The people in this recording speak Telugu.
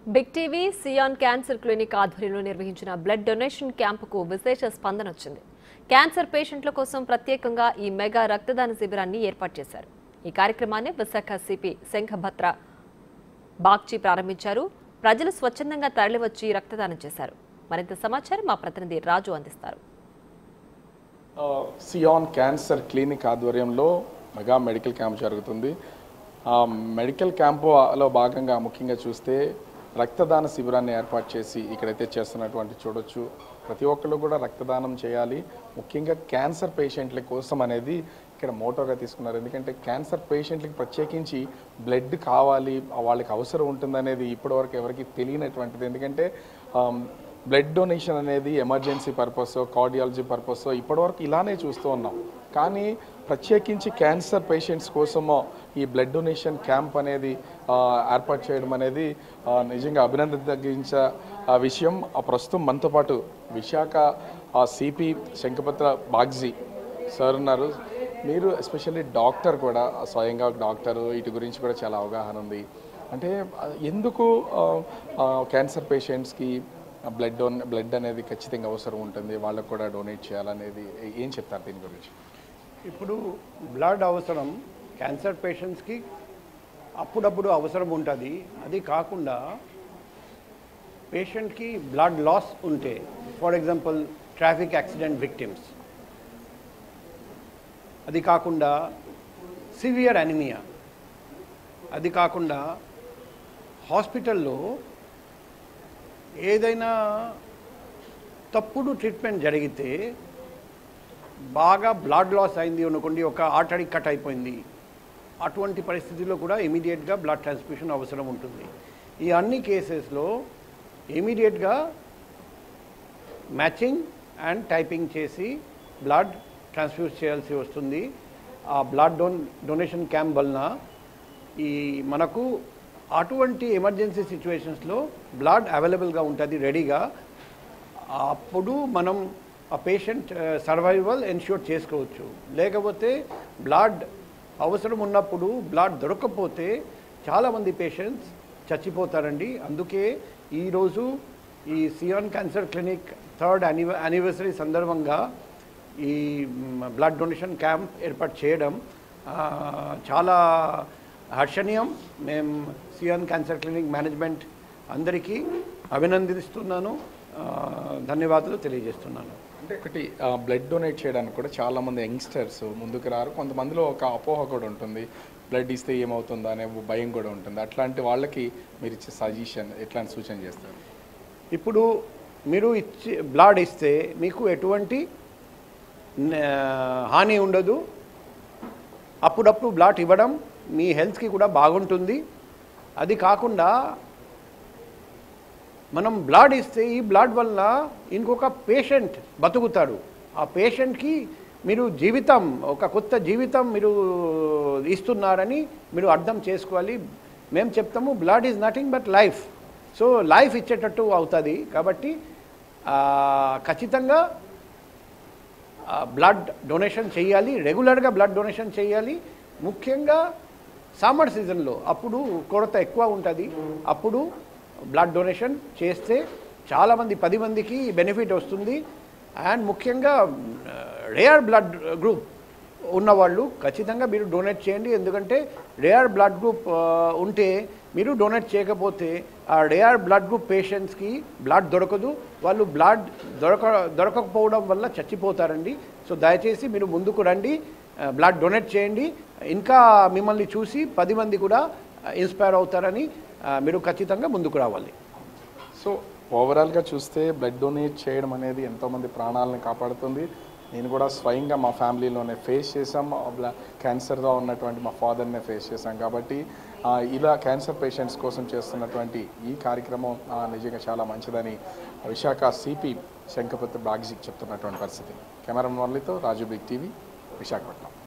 బిగ్ టీవీ సియాన్ క్యాన్సర్ క్లినిక్ ఆధ్వర్యంలో నిర్వహించిన బ్లడ్ డొనేషన్ క్యాంపుకు విశేష స్పందన వచ్చింది. క్యాన్సర్ పేషెంట్ల కోసం ప్రత్యేకంగా ఈ మెగా రక్తదాన శిబిరాన్ని ఏర్పాటు చేశారు. ఈ కార్యక్రమాన్ని విశాఖ సిపి శంఖభత్ర బాగ్చి ప్రారంభించారు. ప్రజలు స్వచ్ఛందంగా తరలివచ్చి రక్తదానం చేశారు. మరింత సమాచారం మా ప్రతినిధి రాజు అందిస్తారు. సియాన్ క్యాన్సర్ క్లినిక్ ఆధ్వర్యంలో మెగా మెడికల్ క్యాంప్ జరుగుతుంది. మెడికల్ క్యాంపులో భాగంగా ముఖ్యంగా చూస్తే రక్తదాన శిబిరాన్ని ఏర్పాటు చేసి ఇక్కడైతే చేస్తున్నటువంటి చూడొచ్చు. ప్రతి ఒక్కళ్ళు కూడా రక్తదానం చేయాలి. ముఖ్యంగా క్యాన్సర్ పేషెంట్ల కోసం అనేది ఇక్కడ మోటోగా తీసుకున్నారు. ఎందుకంటే క్యాన్సర్ పేషెంట్లకి ప్రత్యేకించి బ్లడ్ కావాలి, వాళ్ళకి అవసరం ఉంటుందనేది ఇప్పటివరకు ఎవరికి తెలియనటువంటిది. ఎందుకంటే బ్లడ్ డొనేషన్ అనేది ఎమర్జెన్సీ పర్పస్, కార్డియాలజీ పర్పస్ ఇప్పటివరకు ఇలానే చూస్తూ ఉన్నాం. కానీ ప్రత్యేకించి క్యాన్సర్ పేషెంట్స్ కోసమో ఈ బ్లడ్ డొనేషన్ క్యాంప్ అనేది ఏర్పాటు చేయడం అనేది నిజంగా అభినందించ విషయం. ప్రస్తుతం మనతో పాటు విశాఖ సిపి శంఖభత్ర బాగ్చి సార్ ఉన్నారు. మీరు ఎస్పెషల్లీ డాక్టర్ కూడా, స్వయంగా డాక్టరు, వీటి గురించి కూడా చాలా అవగాహన ఉంది. అంటే ఎందుకు క్యాన్సర్ పేషెంట్స్కి బ్లడ్ అనేది ఖచ్చితంగా అవసరం ఉంటుంది, వాళ్ళకు కూడా డొనేట్ చేయాలనేది ఏం చెప్తారు దీని గురించి? ఇప్పుడు బ్లడ్ అవసరం క్యాన్సర్ పేషెంట్స్కి అప్పుడప్పుడు అవసరం ఉంటుంది. అది కాకుండా పేషెంట్కి బ్లడ్ లాస్ ఉంటే, for example traffic accident victims, అది కాకుండా సివియర్ అనీమియా, అది కాకుండా హాస్పిటల్లో ఏదైనా తప్పుడు ట్రీట్మెంట్ జరిగితే బాగా బ్లడ్ లాస్ అయింది అనుకోండి, ఒక ఆర్టరీ కట్ అయిపోయింది, అటువంటి పరిస్థితుల్లో కూడా ఇమీడియట్గా బ్లడ్ ట్రాన్స్ఫ్యూషన్ అవసరం ఉంటుంది. ఈ అన్ని కేసెస్లో ఇమీడియట్గా మ్యాచింగ్ అండ్ టైపింగ్ చేసి బ్లడ్ ట్రాన్స్ఫ్యూజ్ చేయాల్సి వస్తుంది. ఆ బ్లడ్ డొనేషన్ క్యాంప్ వలన ఈ మనకు అటువంటి ఎమర్జెన్సీ సిచ్యువేషన్స్లో బ్లడ్ అవైలబుల్గా ఉంటుంది రెడీగా. అప్పుడు మనం ఆ పేషెంట్ సర్వైవల్ ఎన్ష్యూర్ చేసుకోవచ్చు. లేకపోతే బ్లడ్ అవసరం ఉన్నప్పుడు బ్లడ్ దొరకకపోతే చాలామంది పేషెంట్స్ చచ్చిపోతారండి. అందుకే ఈరోజు ఈ cyan cancer clinic 3rd anniversary సందర్భంగా ఈ బ్లడ్ డొనేషన్ క్యాంప్ ఏర్పాటు చేయడం చాలా హర్షణీయం. మేము సియాన్ క్యాన్సర్ క్లినిక్ మేనేజ్మెంట్ అందరికీ అభినందిస్తున్నాను, ధన్యవాదాలు తెలియజేస్తున్నాను. అంటే ఒకటి బ్లడ్ డొనేట్ చేయడానికి కూడా చాలామంది యంగ్స్టర్స్ ముందుకు రారు. కొంతమందిలో ఒక అపోహ కూడా ఉంటుంది, బ్లడ్ ఇస్తే ఏమవుతుందో అనే భయం కూడా ఉంటుంది. అట్లాంటి వాళ్ళకి మీరు ఇచ్చే సజెషన్, ఎట్లాంటి సూచన చేస్తారు? ఇప్పుడు మీరు బ్లడ్ ఇస్తే మీకు ఎటువంటి హాని ఉండదు. అప్పుడప్పుడు బ్లడ్ ఇవ్వడం మీ హెల్త్కి కూడా బాగుంటుంది. అది కాకుండా మనం బ్లడ్ ఇస్తే ఈ బ్లడ్ వల్ల ఇంకొక పేషెంట్ బతుకుతాడు. ఆ పేషెంట్కి మీరు జీవితం, ఒక కొత్త జీవితం మీరు ఇస్తున్నారని మీరు అర్థం చేసుకోవాలి. మేము చెప్తాము blood is nothing but life. So life ఇచ్చేటట్టు అవుతుంది. కాబట్టి ఖచ్చితంగా బ్లడ్ డొనేషన్ చేయాలి, రెగ్యులర్గా బ్లడ్ డొనేషన్ చేయాలి. ముఖ్యంగా సమ్మర్ సీజన్లో అప్పుడు కొరత ఎక్కువ ఉంటుంది. అప్పుడు బ్లడ్ డొనేషన్ చేస్తే చాలామంది 10 మందికి బెనిఫిట్ వస్తుంది. అండ్ ముఖ్యంగా రేర్ బ్లడ్ గ్రూప్ ఉన్నవాళ్ళు ఖచ్చితంగా మీరు డొనేట్ చేయండి. ఎందుకంటే రేర్ బ్లడ్ గ్రూప్ ఉంటే మీరు డొనేట్ చేయకపోతే ఆ రేర్ బ్లడ్ గ్రూప్ పేషెంట్స్కి బ్లడ్ దొరకదు. వాళ్ళు బ్లడ్ దొరకకపోవడం వల్ల చచ్చిపోతారండి. సో దయచేసి మీరు ముందుకు రండి, బ్లడ్ డొనేట్ చేయండి. ఇంకా మిమ్మల్ని చూసి 10 మంది కూడా ఇన్స్పైర్ అవుతారని మీరు ఖచ్చితంగా ముందుకు రావాలి. సో ఓవరాల్గా చూస్తే బ్లడ్ డొనేట్ చేయడం అనేది ఎంతోమంది ప్రాణాలను కాపాడుతుంది. నేను కూడా స్వయంగా మా ఫ్యామిలీలోనే ఫేస్ చేసాం, క్యాన్సర్గా ఉన్నటువంటి మా ఫాదర్నే ఫేస్ చేశాం. కాబట్టి ఇలా క్యాన్సర్ పేషెంట్స్ కోసం చేస్తున్నటువంటి ఈ కార్యక్రమం నిజంగా చాలా మంచిదని విశాఖ సిపి శంఖభత్ర బాగ్చి చెప్తున్నటువంటి పరిస్థితి. కెమెరా మురళితో రాజు, బిగ్ టీవీ, విశాఖపట్నం.